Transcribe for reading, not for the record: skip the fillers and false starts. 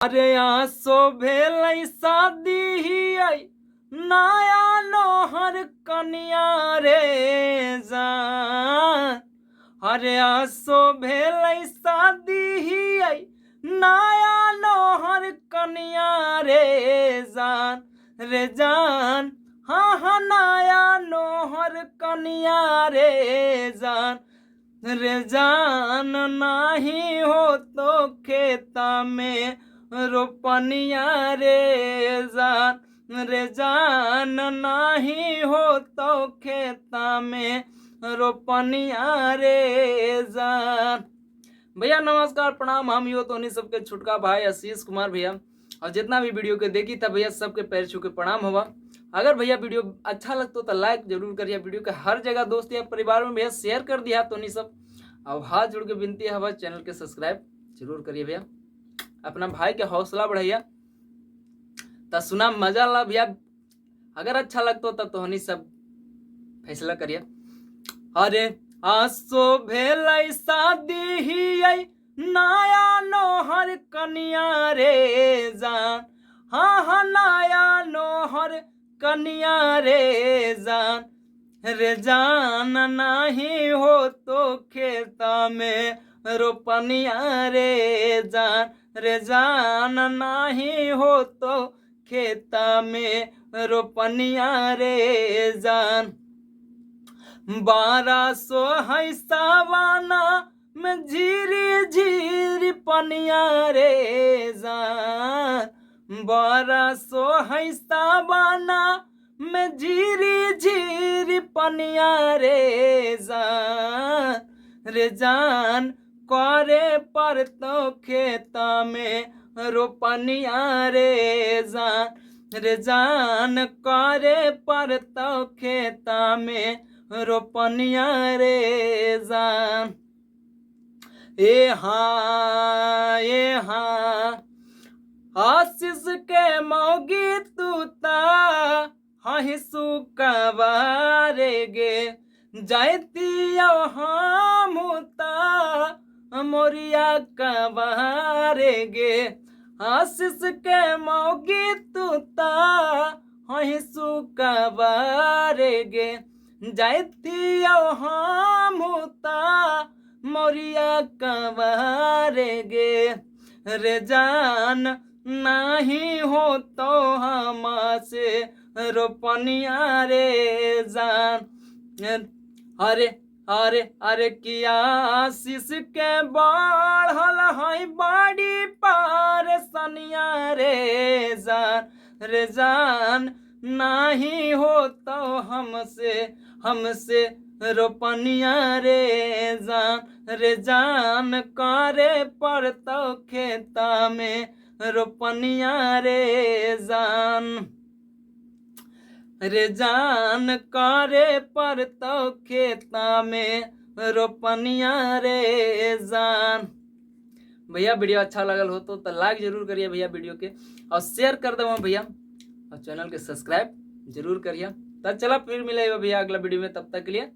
अरे आसो भेल शादी आई नया नोहर कनिया रे जान। अरे आसो भेल शादी आई नया नोहर कनिया रे जान हाँ हाँ नया नोहर कनिया रे जान नाही हो तो खेता में रोपनिया रे जान नाही हो तो खेता में रोपनिया रे जान। भैया नमस्कार प्रणाम, हम यो तो सबके छुटका भाई आशीष कुमार भैया, और जितना भी वीडियो के देखी था भैया सबके पैर छू के प्रणाम हुआ। अगर भैया वीडियो अच्छा लगता तो लाइक जरूर करिए, वीडियो के हर जगह दोस्त या परिवार में भैया शेयर कर दिया तो नहीं सब। अब हाथ जोड़ के विनती है भैया चैनल के सब्सक्राइब जरूर करिए भैया, अपना भाई के हौसला बढ़ाइया तो सुना मजा ला भैया। अगर अच्छा लगता तब तो नहीं सब फैसला करिए। अरे आसो भेल शादी ही आई नया नोहर कनिया रे जान हाँ हाँ नया नोहर कनिया रे जान नहीं हो तो खेता में रोपनिया रे जान नहीं हो तो खेता में रोपनिया रे जान। 1200 है सावाना में झीरी झीरी पनिया रे जान। 1200 है सावाना में झीरी झीरी पनिया रे जान करे पर तो खेता में रोपनिया रे जान करे पर तो खेता में रोपनिया रे जान। ए हाँ आशीष के मौगी तूता हाँ सुकवारे गे जाती हम मोरिया कवारे गे। आशीष के मौगी तूता हाँ सुकवारे गे जाती हम मोरिया कवारे गे रे जान नहीं हो तो हम से रोपनिया रे जान। अरे अरे अरे किया आशीष के बढ़ल है बड़ी परेशानिया रे जान नहीं हो तो हमसे रोपनिया रे जान करे पर तो खेता में रोपनिया रे जान करे पर तो खेता में रोपनिया रे जान। भैया वीडियो अच्छा लगल हो तो लाइक जरूर करिए भैया वीडियो के, और शेयर कर दो भैया, और चैनल के सब्सक्राइब जरूर करिए। तब चला फिर मिलेगा भैया अगला वीडियो में, तब तक के लिए